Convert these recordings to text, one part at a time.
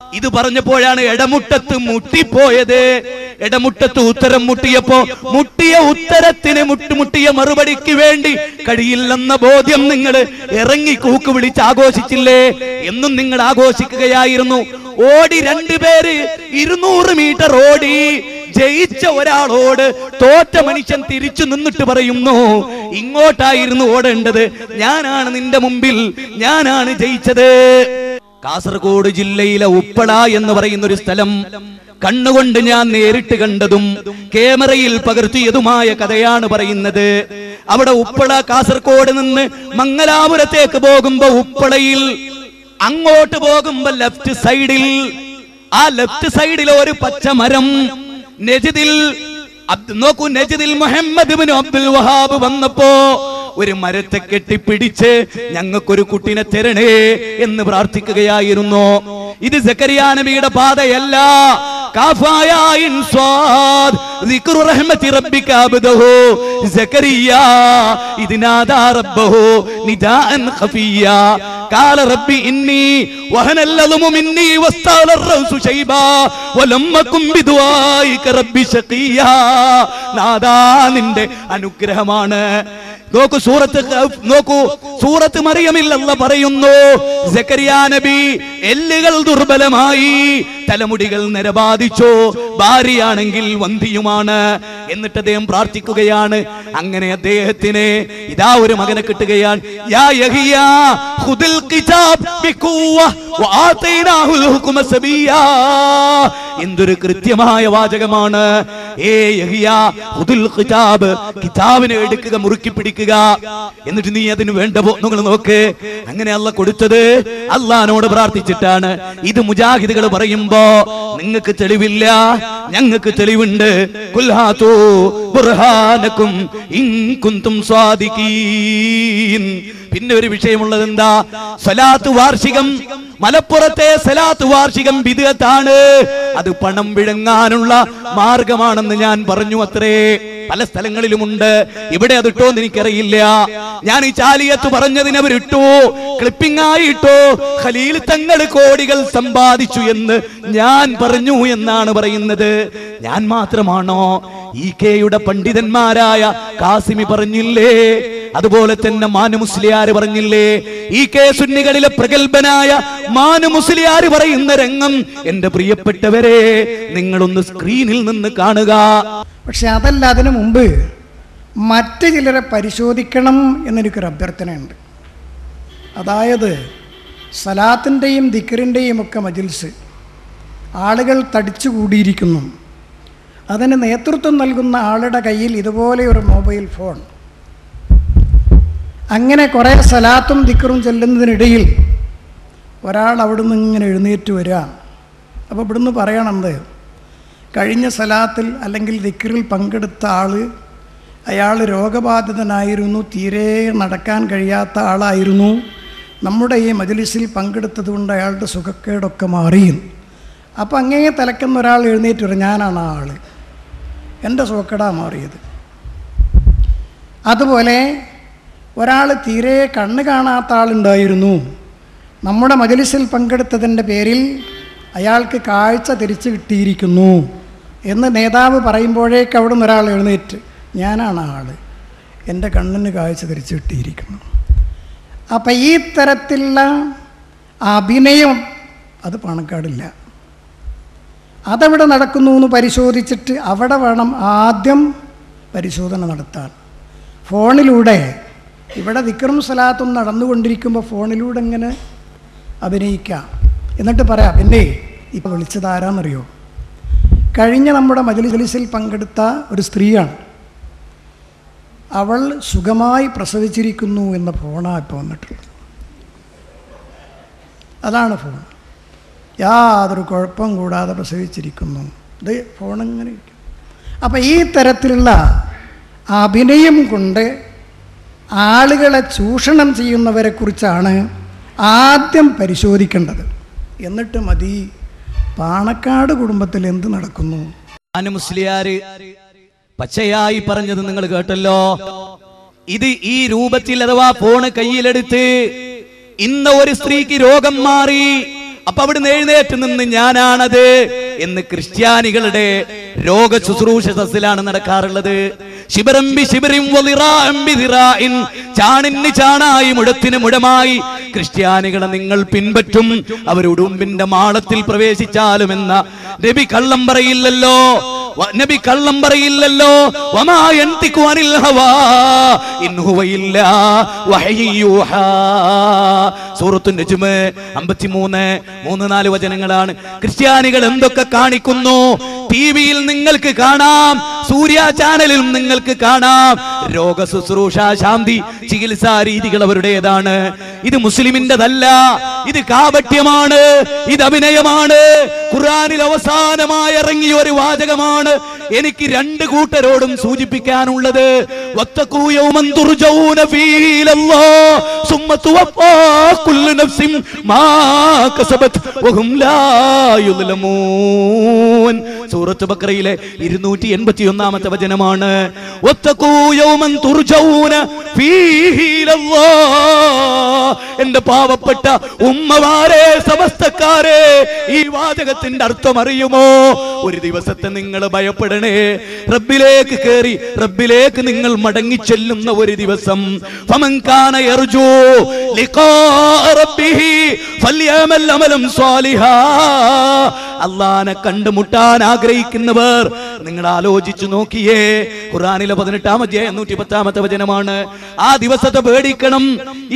ഇത് പറഞ്ഞപ്പോഴാണ് ഇടമുട്ടത്ത് മുട്ടിപ്പോയത്. ഇടമുട്ടത്ത് ഉത്തരം മുട്ടിയപ്പോ മുട്ടിയ ഉത്തരത്തിന് മുട്ടിയ മറുപടിക്ക് വേണ്ടി കഴിയില്ലെന്ന ബോധ്യം നിങ്ങൾ ഇറങ്ങി കൂക്ക് വിളിച്ച് ആഘോഷിച്ചില്ലേ? എന്നും നിങ്ങൾ ആഘോഷിക്കുകയായിരുന്നു. ഓടി രണ്ടുപേര് 200 മീറ്റർ ഓടി ജയിച്ച ഒരാളോട് തോറ്റ മനുഷ്യൻ തിരിച്ചു നിന്നിട്ട് പറയുന്നു, ഇങ്ങോട്ടായിരുന്നു ഓടേണ്ടത്, ഞാനാണ് നിന്റെ മുമ്പിൽ, ഞാനാണ് ജയിച്ചത്. കാസർഗോഡ് ജില്ലയിലെ ഉപ്പള എന്ന് പറയുന്ന ഒരു സ്ഥലം കണ്ണുകൊണ്ട് ഞാൻ നേരിട്ട് കണ്ടതും ക്യാമറയിൽ പകർത്തിയതുമായ കഥയാണ് പറയുന്നത്. അവിടെ ഉപ്പള കാസർഗോഡ് നിന്ന് മംഗലാപുരത്തേക്ക് പോകുമ്പോ ഉപ്പളയിൽ അങ്ങോട്ട് പോകുമ്പോ ലെഫ്റ്റ് സൈഡിൽ ഒരു പച്ചമരം. നജിദിൽ മുഹമ്മദ് ഇബ്നു അബ്ദുൽ വഹാബ് വന്നപ്പോ ഒരു മരത്തെ കെട്ടിപ്പിടിച്ച് ഞങ്ങൾക്കൊരു കുട്ടിനെ തരണേ എന്ന് പ്രാർത്ഥിക്കുകയായിരുന്നു. ഇത് സക്കരിയ നബിയുടെ പാതയല്ല. قال ربي إني وهن العظم مني واستعل الرأس شيبا ولم أكن بدعائك ربي شقيا. നാദാ നിന്റെ അനുഗ്രഹമാണ്. നോക്കൂ സൂറത്ത് മറിയമിൽ അല്ലാഹ് പറയുന്നു, സക്കരിയ നബി എല്ലുകൾ ദുർബലമായി, തലമുടികൾ നിരബാധിച്ചു, ഭാര്യയാണെങ്കിൽ വന്ധിയുമാണ്. എന്നിട്ട് അദ്ദേഹം പ്രാർത്ഥിക്കുകയാണ്. അങ്ങനെ അദ്ദേഹത്തിന് ഇതാ ഒരു മകനെ കിട്ടുകയാണ്. യാ യഹിയ ഖുദിൽ കിതാബ് ബിഖുവ വആതൈനാഹുൽ ഹുക്മ സബിയാ. എന്തൊരു കൃത്യമായ വാചകമാണ്. ഏ യഹിയ ഖുദിൽ കിതാബ്, കിതാബിനെ എടുക്കുക, മുറുക്കി പിടിക്കുക, എന്നിട്ട് നീ അതിന് വേണ്ട നിങ്ങൾ നോക്ക്. അങ്ങനെ അല്ലാഹ് കൊടുത്തത് അല്ലാഹുവിനോട് പ്രാർത്ഥിച്ചിട്ടാണ്. ഇത് മുജാഹിദുകൾ പറയുമ്പോ നിങ്ങൾക്ക് തെളിവില്ല, ഞങ്ങൾക്ക് തെളിവുണ്ട്. ഖുൽ ഹാതു ബുർഹാനകും ഇൻ കുൻതും സ്വാദിഖീൻ. പിന്നെ ഒരു വിഷയമുള്ളത് എന്താ? സ്വലാത്ത് വാർഷികം, മലപ്പുറത്തെ സ്വലാത്ത് വാർഷികം ബിദ്അത്താണ്. അത് പണം വിഴുങ്ങാനുള്ള മാർഗമാണെന്ന് ഞാൻ പറഞ്ഞു. അത്രേ പല സ്ഥലങ്ങളിലുമുണ്ട്. ഇവിടെ അത് ഇട്ടോന്ന് എനിക്കറിയില്ല. ഞാൻ ഈ ചാലിയത്ത് പറഞ്ഞതിന് അവരിട്ടു, ക്ലിപ്പിംഗ് ആയി ഇട്ടു. ഖലീൽ തങ്ങൾ കോടികൾ സമ്പാദിച്ചു എന്ന് ഞാൻ പറഞ്ഞു എന്നാണ് പറയുന്നത്. ഞാൻ മാത്രമാണോ? ഈ കെയുടെ പണ്ഡിതന്മാരായ കാസിമി പറഞ്ഞില്ലേ? അതുപോലെ തന്നെ മാനു മുസ്ലിയാർ പറഞ്ഞില്ലേ? ഈ കെ സുന്നികളിലെ പ്രഗത്ഭനായ മാനു മുസ്ലിയാർ പറയുന്ന രംഗം എന്റെ പ്രിയപ്പെട്ടവരെ നിങ്ങളൊന്ന് സ്ക്രീനിൽ നിന്ന് കാണുക. പക്ഷെ അതല്ല, അതിനു മുമ്പ് മറ്റു ചിലരെ പരിശോധിക്കണം എന്നെനിക്കൊരു അഭ്യർത്ഥനയുണ്ട്. അതായത് സലാത്തിൻ്റെയും ദിക്റിൻ്റെയും ഒക്കെ മജ്‌ലിസ് ആളുകൾ തടിച്ചുകൂടിയിരിക്കുന്നു. അതിന് നേതൃത്വം നൽകുന്ന ആളുടെ കയ്യിൽ ഇതുപോലെ ഒരു മൊബൈൽ ഫോൺ. അങ്ങനെ കുറേ സലാത്തും ദിക്റും ചെല്ലുന്നതിനിടയിൽ ഒരാൾ അവിടുന്ന് ഇങ്ങനെ എഴുന്നേറ്റ് വരിക. അപ്പോൾ ഇവിടുന്ന് പറയണത്, കഴിഞ്ഞ സലാത്തിൽ അല്ലെങ്കിൽ ദിക്റിൽ പങ്കെടുത്ത അയാൾ രോഗബാധിതനായിരുന്നു, തീരെ നടക്കാൻ കഴിയാത്ത ആളായിരുന്നു. നമ്മുടെ ഈ മജ്‌ലിസിൽ പങ്കെടുത്തത് കൊണ്ട് അയാളുടെ സുഖക്കേടൊക്കെ മാറിയും. അപ്പോൾ അങ്ങേ തലക്കുന്ന ഒരാൾ എഴുന്നേറ്റ് വരും, ഞാനാണ് ആ ആൾ, എൻ്റെ സുഖക്കേടാണ് മാറിയത്. അതുപോലെ ഒരാൾ തീരെ കണ്ണ് കാണാത്ത ആളുണ്ടായിരുന്നു, നമ്മുടെ മജ്‌ലിസിൽ പങ്കെടുത്തതിൻ്റെ പേരിൽ അയാൾക്ക് കാഴ്ച തിരിച്ചു കിട്ടിയിരിക്കുന്നു എന്ന് നേതാവ് പറയുമ്പോഴേക്ക് അവിടെ നിന്ന് ഒരാൾ എഴുന്നേറ്റ്, ഞാനാണ് ആൾ, എൻ്റെ കണ്ണിന് കാഴ്ച തിരിച്ചു കിട്ടിയിരിക്കുന്നു. അപ്പം ഈ തരത്തിലുള്ള അഭിനയം അത് പാണക്കാടില്ല. അതെവിടെ നടക്കുന്നു എന്ന് പരിശോധിച്ചിട്ട് അവിടെ വേണം ആദ്യം പരിശോധന നടത്താൻ. ഫോണിലൂടെ ഇവിടെ ദിക്റും സലാത്തും നടന്നുകൊണ്ടിരിക്കുമ്പോൾ ഫോണിലൂടെ ഇങ്ങനെ അഭിനയിക്കാം. എന്നിട്ട് പറയാം, പിന്നെ ഇപ്പോൾ വിളിച്ചത് ആരാന്നറിയോ? കഴിഞ്ഞ നമ്മുടെ മജ്‌ലിസിൽ പങ്കെടുത്ത ഒരു സ്ത്രീയാണ്, അവൾ സുഖമായി പ്രസവിച്ചിരിക്കുന്നു എന്ന ഫോണാണ് ഇപ്പോൾ വന്നിട്ടുള്ളത്. അതാണ് ഫോൺ. യാതൊരു കുഴപ്പം കൂടാതെ പ്രസവിച്ചിരിക്കുന്നു. ഇത് ഫോണിങ്ങനെ ഇരിക്കും. അപ്പം ഈ തരത്തിലുള്ള അഭിനയം കൊണ്ട് ആളുകളെ ചൂഷണം ചെയ്യുന്നവരെ കുറിച്ചാണ് ആദ്യം പരിശോധിക്കേണ്ടത്. എന്നിട്ട് മതി പാണക്കാട് കുടുംബത്തിൽ എന്ത് നടക്കുന്നു. മുസ്ലിയാർ പച്ചയായി പറഞ്ഞത് നിങ്ങൾ കേട്ടല്ലോ. ഇത് ഈ രൂപത്തിൽ അഥവാ ഫോണ് കയ്യിലെടുത്ത് ഇന്ന ഒരു സ്ത്രീക്ക് രോഗം മാറി, അപ്പൊ അവിടുന്ന് എഴുന്നേറ്റ് നിന്ന് ഞാനാണത് എന്ന് ക്രിസ്ത്യാനികളുടെ രോഗ ശുശ്രൂഷ സദസ്സിലാണ് നടക്കാറുള്ളത്. ചാണിന് ചാണായി മുഴത്തിന് മുഴമായി ക്രിസ്ത്യാനികളെ നിങ്ങൾ പിൻപറ്റും, അവരുടുമ്പിന്റെ മാളത്തിൽ പ്രവേശിച്ചാലും എന്ന നബി കള്ളം പറയില്ലല്ലോ. നബി കള്ളം പറയില്ലല്ലോ. വമാ യൻതിഖു അനിൽ ഹവാ ഇൻ ഹുവ ഇല്ലാ വഹയ്യു യൂഹാ. സൂറത്തുൻ നജ്മ് 53-4 വചനങ്ങളാണ്. ക്രിസ്ത്യാനികൾ എന്തൊക്കെ കാണിക്കുന്നു ടിവിയിൽ നിങ്ങൾക്ക് കാണാം, സൂര്യ ചാനലിലും നിങ്ങൾക്ക് കാണാം. രോഗ ശുശ്രൂഷ, ശാന്തി, ചികിത്സാ രീതികൾ അവരുടേതാണ്. ഇത് മുസ്ലിമിന്റെതല്ല, ഇത് കാപട്യമാണ്, ഇത് അഭിനയമാണ്. ഖുർആനിൽ അവസാനമായി ഇറങ്ങിയ ഒരു വാചകമാണ് എനിക്ക് രണ്ട് കൂട്ടരോടും സൂചിപ്പിക്കാനുള്ളത്. വത്തഖൂ യൗമൻ തുർജഊന ഫീഹി ഇലല്ലാഹ് സുമ്മ തുവഫാ കുല്ലു നഫ്സിൻ മാ കസബത് വഹും ലാ യുദ്ലമൂൻ. സൂറത്ത് ബഖറയിലെ 281-ാമത്തെ വചനമാണ്. വത്തഖൂ യൗമൻ തുർജഊന ഫീഹി ഇലല്ലാഹ്. എന്റെ പാവപ്പെട്ട ഉമ്മമാരെ, സമസ്തക്കാരെ, ഈ വാചകത്തിന്റെ അർത്ഥം അറിയുമോ? ഒരു ദിവസത്തെ നിങ്ങൾ ഭയപ്പെടണേ, റബ്ബിലേക്ക് കേറി റബ്ബിലേക്ക് നിങ്ങൾ മടങ്ങി ചെല്ലുന്ന ഒരു ദിവസം. ഫമൻ കാന യർജു ലിഖാ റബ്ബിഹി ഫൽയഅമൽ അമലൻ സ്വാലിഹാ. അല്ലാഹനെ കണ്ടുമുട്ടാൻ ആഗ്രഹിക്കുന്നവർ നിങ്ങൾ ആലോചിച്ചു നോക്കിയേ. ഖുർആനിലെ 18-ാം അധ്യായം 110-ാമത്തെ വചനമാണ്. ആ ദിവസത്തെ പേടിക്കണം.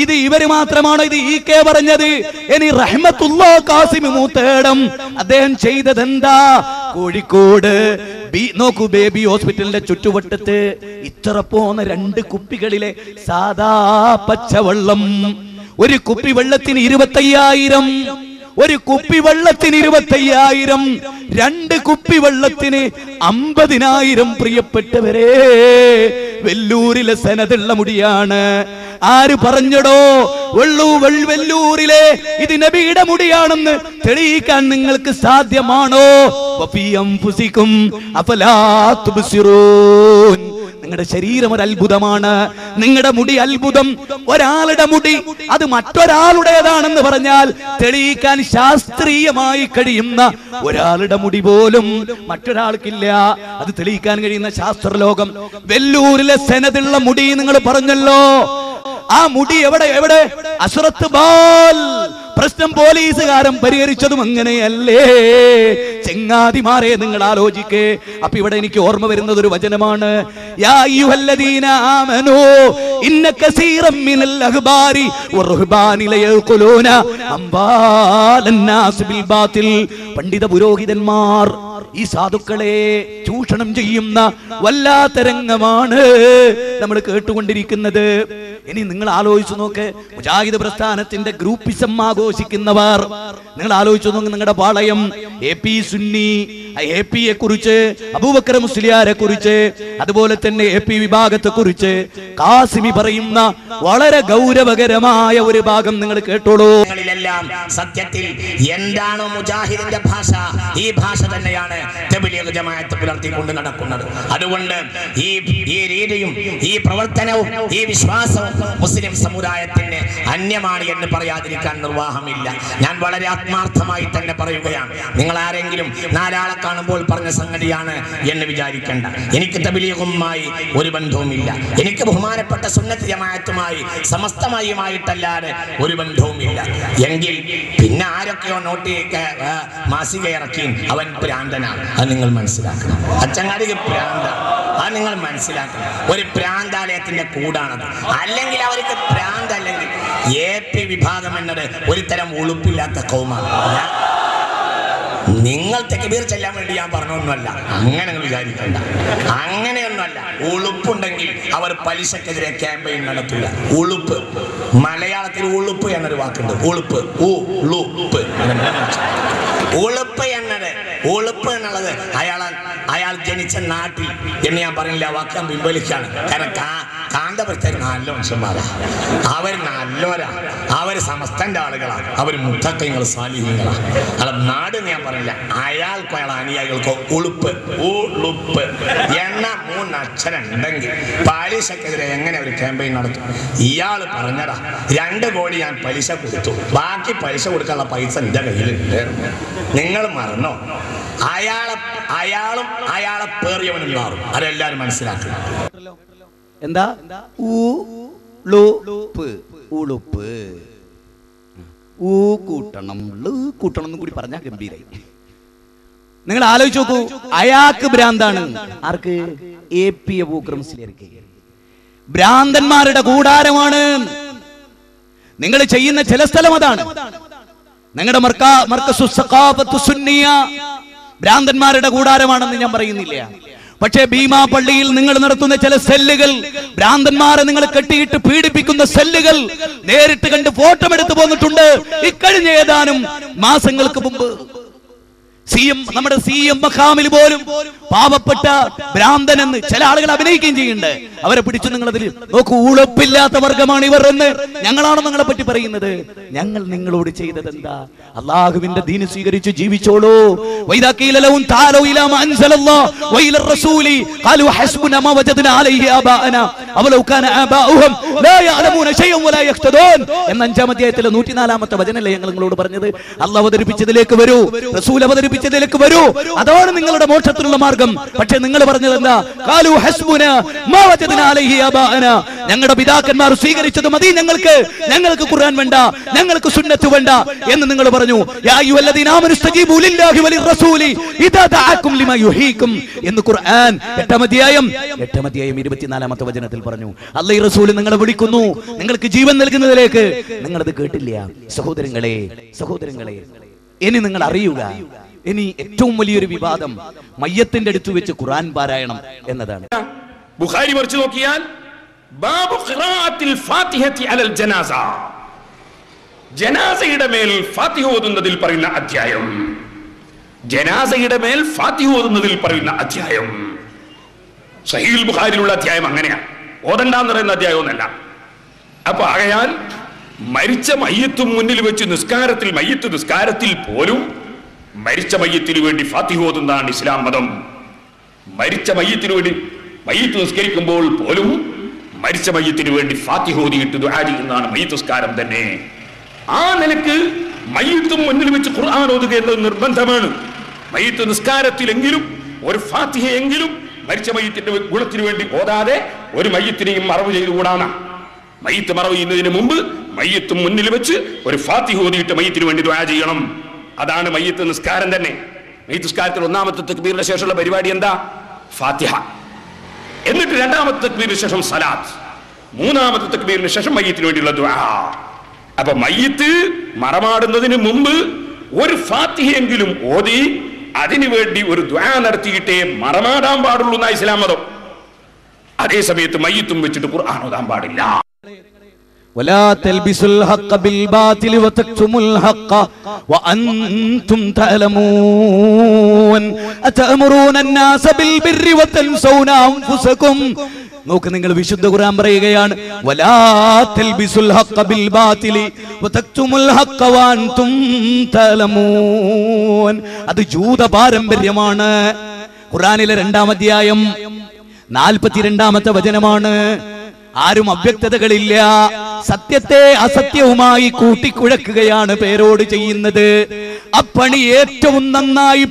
ഇത് ഇവര് മാത്രമാണോ ഇത് ഈക്കെ പറഞ്ഞത്? ഇനി റഹ്മത്തുള്ളാ ഖാസിമി മൂത്തേടം അദ്ദേഹം ചെയ്തതെന്താ? കോഴിക്കോട് നോക്കൂ, ബേബി ഹോസ്പിറ്റലിന്റെ ചുറ്റുവട്ടത്ത് ഇത്ര പോന്ന 2 കുപ്പികളിലെ സാദാ പച്ചവെള്ളം. ഒരു കുപ്പി വെള്ളത്തിന് 25,000. ഒരു കുപ്പി വെള്ളത്തിന് 25,000. 2 കുപ്പി വെള്ളത്തിന് 50,000. പ്രിയപ്പെട്ടവരെ, വെല്ലൂരിലെ സനതുള്ള മുടിയാണ്. ആര് പറഞ്ഞടോ വെല്ലൂരിലെ ഇത് നബിയുടെ മുടിയാണെന്ന് തെളിയിക്കാൻ നിങ്ങൾക്ക് സാധ്യമാണോ? നിങ്ങളുടെ ശരീരം ഒരു അത്ഭുതമാണ്, നിങ്ങളുടെ മുടി അത്ഭുതം. ഒരാളുടെ മുടി അത് മറ്റൊരാളുടേതാണെന്ന് പറഞ്ഞാൽ തെളിയിക്കാൻ ശാസ്ത്രീയമായി കഴിയുന്ന ഒരാളുടെ മുടി പോലും മറ്റൊരാൾക്കില്ല. അത് തെളിയിക്കാൻ കഴിയുന്ന ശാസ്ത്രലോകം. വെല്ലൂരിലെ സനതുള്ള മുടി നിങ്ങൾ പറഞ്ഞല്ലോ. ആ മുടി എവിടെ? അസ്രത്ത് ബാൽ പ്രശ്നം പോലീസുകാരൻ പരിഹരിച്ചതും അങ്ങനെയല്ലേ? ചെങ്ങാതിമാരെ നിങ്ങൾ ആലോചിക്കേ. അപ്പൊ ഇവിടെ എനിക്ക് ഓർമ്മ വരുന്നത് ഒരു വചനമാണ്. യാ അയ്യുഹല്ലദീന ആമനൂ ഇന്ന കസീറൻ മിനൽ അഹ്ബാരി വറുഹ്ബാനി ലയഖുലൂന അംവാലൻ നാസ് ബിൽ ബാത്തിൽ. പണ്ഡിത പുരോഹിതന്മാർ ഈ സാധുക്കളെ ചൂഷണം ചെയ്യുന്ന വല്ലാത്ത രംഗമാണ് നമ്മൾ കേട്ടുകൊണ്ടിരിക്കുന്നത്. ഇനി നിങ്ങൾ ആലോചിച്ചു നോക്ക്, മുജാഹിദ് പ്രസ്ഥാനത്തിന്റെ ഗ്രൂപ്പിസം ആഘോഷിക്കുന്നവർ നിങ്ങൾ ആലോചിച്ചു നോക്ക്. നിങ്ങളുടെ പാളയം AP സുന്നി, APയെ കുറിച്ച്, അബൂബക്കർ മുസ്ലിയാരെ കുറിച്ച്, അതുപോലെ തന്നെ AP വിഭാഗത്തെ കുറിച്ച് ഖാസിമി പറയുന്ന വളരെ ഗൗരവകരമായ ഒരു ഭാഗം നിങ്ങൾ കേട്ടോളൂ. സത്യത്തിൽ എന്താണോ മുജാഹിദിന്റെ ഭാഷ, ഈ ഭാഷ തന്നെയാണ് തബ്ലീഗ് ജമാഅത്ത് പുലർത്തിക്കൊണ്ട് നടക്കുന്നത്. അതുകൊണ്ട് ഈ രീതിയും ഈ പ്രവർത്തനവും ഈ വിശ്വാസവും മുസ്ലിം സമുദായത്തിന് അന്യമാണ് എന്ന് പറയാതിരിക്കാൻ നിർവാഹമില്ല. ഞാൻ വളരെ ആത്മാർത്ഥമായി തന്നെ പറയുകയാണ്. നിങ്ങൾ ആരെങ്കിലും 4 ആളെ കാണുമ്പോൾ പറഞ്ഞ സംഗതിയാണ് എന്ന് വിചാരിക്കേണ്ട. എനിക്ക് തബ്ലീഗുമായി ഒരു ബന്ധവുമില്ല. എനിക്ക് ബഹുമാനപ്പെട്ട സുന്നത്ത് ജമാഅത്തുമായി സമസ്തമായുമായിട്ടല്ലാതെ ഒരു ബന്ധവുമില്ല. എങ്കിൽ പിന്നെ ആരൊക്കെയോ മാസിക ഇറക്കി അവൻ പ്രാന്തനാണ്. അത് നിങ്ങൾ മനസ്സിലാക്കണം. അച്ചങ്ങാടിക്ക് പ്രാന്ത, അത് നിങ്ങൾ മനസ്സിലാക്കണം. ഒരു പ്രാന്താലയത്തിന്റെ കൂടാണത്. അല്ലെങ്കിൽ അവർക്ക് പ്രാന്ത്, അല്ലെങ്കിൽ AP വിഭാഗം എന്നത് ഒരു തരം ഉളുപ്പില്ലാത്ത കൗമാണ്. നിങ്ങൾ തക്ബീർ ചെല്ലാൻ വേണ്ടി ഞാൻ പറഞ്ഞൊന്നുമല്ല, അങ്ങനെ വിചാരിക്കണ്ട. അങ്ങനെയൊന്നുമല്ല. ഉളുപ്പുണ്ടെങ്കിൽ അവർ പലിശക്കെതിരെ ക്യാമ്പയിൻ നടത്തില്ല. ഉളുപ്പ്, മലയാളത്തിൽ ഉളുപ്പ് എന്നൊരു വാക്കുണ്ട്. ഉളുപ്പ്, ഉളുപ്പ് ഉളുപ്പ് എന്നുള്ളത് അയാൾ ജനിച്ച നാട്ടിൽ എന്ന് ഞാൻ പറഞ്ഞില്ല, വാക്യം പിൻവലിക്കാണ്. കാരണം കാന്തപുരത്തെ നല്ല മനുഷ്യന്മാരാ, അവർ നല്ലോരാ, അവർ സമസ്തന്റെ ആളുകളാണ്, അവർ മുത്തക്കങ്ങൾ സാലിഹ്യങ്ങളാണ്. അല്ല നാട് ഞാൻ പറയില്ല, അയാൾക്കോ അയാൾ അനുയായികൾക്കോ ഉളുപ്പ് ഉളുപ്പ് എണ്ണ 3 അക്ഷരം ഉണ്ടെങ്കിൽ പലിശക്കെതിരെ എങ്ങനെ ഒരു ക്യാമ്പയിൻ നടത്തും? ഇയാൾ പറഞ്ഞടാ 2 കോടി ഞാൻ പലിശ കൊടുത്തു, ബാക്കി പലിശ കൊടുക്കാനുള്ള പൈസ എന്റെ കയ്യിലുണ്ട്. നിങ്ങൾ മറന്നോ? അയാളും അയാളെ പേറിയവനും മാറും. അതെല്ലാരും മനസ്സിലാക്കുക. എന്താ ഉളുപ്പ് ഊ കൂട്ടണം കൂട്ടണം എന്നും കൂടി പറഞ്ഞാൽ ഗംഭീരായി. നിങ്ങൾ ആലോചിച്ച് നോക്കൂ, അയാൾക്ക് ഭ്രാന്താണ്. ആർക്ക്? AP അബൂബക്കർ മുസ്ലിയാർക്ക്. ഭ്രാന്തന്മാരുടെ കൂടാരമാണ് നിങ്ങൾ ചെയ്യുന്ന ചില സ്ഥലം. അതാണ് നിങ്ങളുടെ ഭ്രാന്തന്മാരുടെ കൂടാരമാണെന്ന് ഞാൻ പറയുന്നില്ല. പക്ഷേ ഭീമാ പള്ളിയിൽ നിങ്ങൾ നടത്തുന്ന ചില സെല്ലുകൾ, ഭ്രാന്തന്മാരെ നിങ്ങൾ കെട്ടിയിട്ട് പീഡിപ്പിക്കുന്ന സെല്ലുകൾ നേരിട്ട് കണ്ട് ഫോട്ടോ എടുത്തു പോന്നിട്ടുണ്ട്. ഇക്കഴിഞ്ഞ ഏതാനും മാസങ്ങൾക്ക് മുമ്പ് നമ്മുടെ CM മഖാമിൽ പോലും പാവപ്പെട്ട ഭ്രാന്തൻ എന്ന് ചില ആളുകൾ അഭിനയിക്കുകയും ചെയ്യുന്നുണ്ട്. അവരെ പിടിച്ചു നിങ്ങൾ അതിൽ നോക്കൂ, ഉളപ്പില്ലാത്ത വർഗമാണ് ഇവർ എന്ന് ഞങ്ങളാണ് നിങ്ങളെ പറ്റി പറയുന്നത്. ഞങ്ങൾ നിങ്ങളോട് ചെയ്തത് എന്താ? അള്ളാഹുവിന്റെ ദീൻ സ്വീകരിച്ച് ജീവിച്ചോളൂ. എന്ന 5-ാം അധ്യായത്തിലെ 104-ാമത്തെ വചനല്ലേ ഞങ്ങൾ നിങ്ങളോട് പറഞ്ഞത്? അള്ളാഹ് അവതരിപ്പിച്ചതിലേക്ക് വരൂ, റസൂൽ അവതരിപ്പിച്ചതിലേക്ക് വരൂ, അതാണ് നിങ്ങളുടെ മോക്ഷത്തിനുള്ള മാർഗം. പക്ഷെ നിങ്ങൾ പറഞ്ഞത് എന്താ? ഖാലു ഹസ്ബുന മാ വജദ്നാ അലൈഹി ആബാഅനാ. ഞങ്ങളുടെ പിതാക്കന്മാർ സ്വീകരിച്ചത് മതി ഞങ്ങൾക്ക്, ഞങ്ങൾക്ക് ഖുർആൻ വേണ്ട, ഞങ്ങൾക്ക് സുന്നത്ത് വേണ്ട എന്ന് നിങ്ങൾ പറഞ്ഞു. യാ അയ്യുഹല്ലദീന ആമനു ഇസ്തജീബു ലില്ലാഹി വലിർ റസൂലി ഇദാ ദഅഅകും ലിമാ യുഹീകും എന്ന് ഖുർആൻ 8-ാം അധ്യായം 24-ാമത്തെ വചനത്തിൽ പറഞ്ഞു. അല്ലാഹു റസൂൽ നിങ്ങളെ വിളിക്കുന്നു നിങ്ങൾക്ക് ജീവൻ നൽകുന്നതിലേക്ക്. നിങ്ങളത് കേട്ടില്ല. സഹോദരങ്ങളെ, ഇനി നിങ്ങൾ അറിയുക, ഇനി ഏറ്റവും വലിയൊരു വിവാദം മയ്യത്തിന്റെ അടുത്ത് വെച്ച് ഖുർആൻ പാരായണം എന്നതാണ്. ബുഖാരി മറിച്ച് നോക്കിയാൽ ബാബു ഖിറാഅത്തിൽ ഫാത്തിഹത്തി അലൽ ജനാസ, ജനാസയുടെ മേൽ ഫാത്തിഹ ഓതുന്നതിൽ പറയുന്ന അധ്യായം, ജനാസയുടെ മേൽ ഫാത്തിഹ ഓതുന്നതിൽ പറയുന്ന അധ്യായം. സഹീഹുൽ ബുഖാരിയിലുള്ള അധ്യായം അങ്ങനെയാണ്, ഓതണ്ടെന്ന് പറയുന്ന അധ്യായം ഒന്നല്ല. അപ്പൊ ആകയാൽ മരിച്ച മയ്യത്തും മുന്നിൽ വെച്ച് നിസ്കാരത്തിൽ പോലും മരിച്ച മയ്യത്തിന് വേണ്ടി ഫാത്തിഹ ഓതുന്നതാണ് ഇസ്ലാം മതം. മരിച്ച മയ്യത്തിന് വേണ്ടി മയ്യത്ത് നിസ്കരിക്കുമ്പോൾ പോലും മരിച്ച മയ്യത്തിന് വേണ്ടി ഫാത്തിഹ ഓതിയിട്ട് ദുആ ചെയ്യുന്നതാണ് മയ്യത്ത് നിസ്കാരം തന്നെ. ആ നിലക്ക് മയ്യത്തും മുന്നിൽ വെച്ച് ഖുർആൻ ഓതുക എന്നത് നിർബന്ധമാണ്. മയ്യത്ത് നിസ്കാരത്തിലെങ്കിലും ഒരു ഫാത്തിഹയെങ്കിലും മരിച്ച മയ്യത്തിന്റെ ഗുണത്തിന് വേണ്ടി ഓതാതെ ഒരു മയ്യത്തിനെയും മറവ് ചെയ്തുകൂടാണ്. മയ്യത്ത് മറവ് ചെയ്യുന്നതിന് മുമ്പ് മയ്യത്തും മുന്നിൽ വെച്ച് ഒരു ഫാത്തിഹ ഓതിയിട്ട് മയ്യത്തിന് വേണ്ടി ദുആ ചെയ്യണം. അതാണ് മയ്യത്ത് നിസ്കാരം തന്നെ. മയ്യത്ത് നിസ്കാരത്തിൽ 1-ാമത്തെ തക്ബീറിന് ശേഷമുള്ള പരിപാടി എന്താ? ഫാത്തിഹ. എന്നിട്ട് 2-ാമത്തെ തക്ബീറിന് ശേഷം സലാത്ത്, 3-ാമത്തെ തക്ബീറിന് ശേഷം മയ്യത്തിന് വേണ്ടിയുള്ള ദുആ. അപ്പൊ മയ്യത്ത് മറമാടുന്നതിന് മുമ്പ് ഒരു ഫാത്തിഹയെങ്കിലും ഓതി അതിനുവേണ്ടി ഒരു ദുആ നടത്തിയിട്ടേ മറമാടാൻ പാടുള്ളൂ എന്നാ ഇസ്ലാം മതം. അതേ സമയത്ത് മയ്യത്തും വെച്ചിട്ട് ഖുർആൻ ഓതാൻ പാടില്ല. ولا تلبسوا الحق بالباطل وتكتموا الحق وأنتم تعلمون أتأمرون الناس بالبر وتنسون أنفسكم. നോക്ക്, നിങ്ങൾ വിശുദ്ധ ഖുർആൻ പറയുകയാണ്, വലാ തൽബിസുൽ ഹഖ ബിൽ ബാതിലി വതക്തുമുൽ ഹഖ വഅൻതും തഅലമൂൻ. അത് ജൂത പാരമ്പര്യമാണ്. ഖുർആനിലെ 2-ാം അധ്യായം 42-ാമത്തെ വചനമാണ്. ആരും അവ്യക്തതകളില്ല. സത്യത്തെ അസത്യവുമായി കൂട്ടിക്കുഴക്കുകയാണ് പേരോട് ചെയ്യുന്നത്. അപ്പണി ഏറ്റവും നന്നായി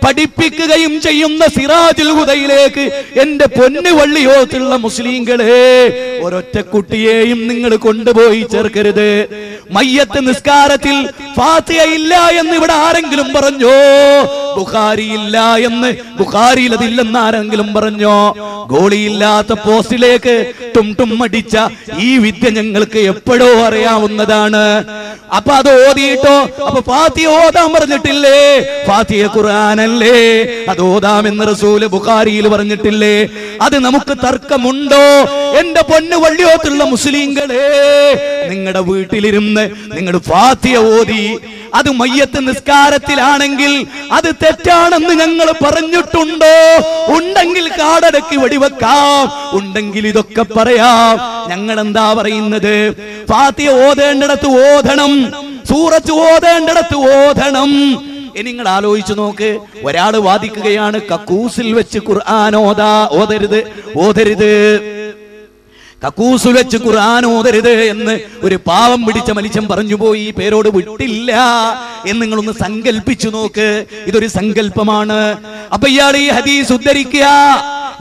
പഠിപ്പിക്കുകയും ചെയ്യുന്ന സിറാജുൽ ഹുദയിലേക്ക് എന്റെ പൊന്നു വള്ളിയോത്തുള്ള മുസ്ലിങ്ങളെ, ഒരൊറ്റ കുട്ടിയെയും നിങ്ങൾ കൊണ്ടുപോയി ചേർക്കരുത്. മയ്യത്ത് നിസ്കാരത്തിൽ ഫാത്തിഹ ഇല്ല എന്ന് ഇവിടെ ആരെങ്കിലും പറഞ്ഞോ? ബുഖാരി ഇല്ല എന്ന്, ബുഖാരിയിൽ അതില്ലെന്ന് ആരെങ്കിലും പറഞ്ഞോ? ഗോളിയില്ലാത്ത പോസ്റ്റിലേക്ക് ടും അടിച്ച ഈ വിദ്യ ഞങ്ങൾക്ക് എപ്പോഴോ അറിയാവുന്നതാണ്. അപ്പൊ അത് ഓതിയിട്ടോ? അപ്പൊ ഫാത്തിഹ ഓതാൻ പറഞ്ഞിട്ടില്ലേ? ഫാത്തിഹ ഖുർആനല്ലേ, അത് ഓതാമെന്ന് റസൂൽ ബുഖാരിയിൽ പറഞ്ഞിട്ടില്ലേ? അത് നമുക്ക് തർക്കമുണ്ടോ? എന്റെ പൊന്നു വള്ളിയോത്തുള്ള മുസ്ലിങ്ങളെ, നിങ്ങളുടെ വീട്ടിലിരുന്ന് നിങ്ങൾ ഫാത്തിഹ ഓതി അത് മയ്യത്ത് നിസ്കാരത്തിലാണെങ്കിൽ അത് തെറ്റാണെന്ന് ഞങ്ങൾ പറഞ്ഞിട്ടുണ്ടോ? ഉണ്ടെങ്കിൽ കാടടക്കി വെടിവെക്കാം, ഉണ്ടെങ്കിൽ ഇതൊക്കെ പറയാം. ഞങ്ങൾ എന്താ പറയുന്നത്? ഫാത്തിഹ ഓതേണ്ടിടത്ത് ഓതണം, സൂറത്ത് ഓതേണ്ടിടത്ത് ഓതണം. ഇനി നിങ്ങൾ ആലോചിച്ചു നോക്ക്, ഒരാൾ വാദിക്കുകയാണ് കക്കൂസിൽ വെച്ച് ഖുർആൻ ഓതരുത്, കക്കൂസിൽ വെച്ച് ഖുർആൻ ഓതരുത് എന്ന് ഒരു പാവം പിടിച്ച മനുഷ്യൻ പറഞ്ഞു പോയി, പേരോട് വിട്ടില്ല എന്ന് നിങ്ങളൊന്ന് സങ്കല്പിച്ചു നോക്ക്. ഇതൊരു സങ്കല്പമാണ്. അപ്പൊ ഇയാൾ ഈ ഹദീസ് ഉദ്ധരിക്കുക,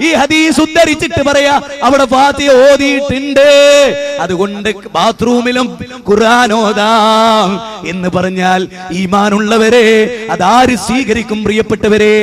ഈ ഹദീസ് ഉദ്ധരിച്ചിട്ട് പറയാ അവിടെ ഫാത്തിഹ ഓതിയിട്ടുണ്ട്, അതുകൊണ്ട് ബാത്റൂമിലും ഖുർആൻ ഓതാം എന്ന് പറഞ്ഞാൽ ഈമാനുള്ളവരെ അതാര് സ്വീകരിക്കും? പ്രിയപ്പെട്ടവരെ,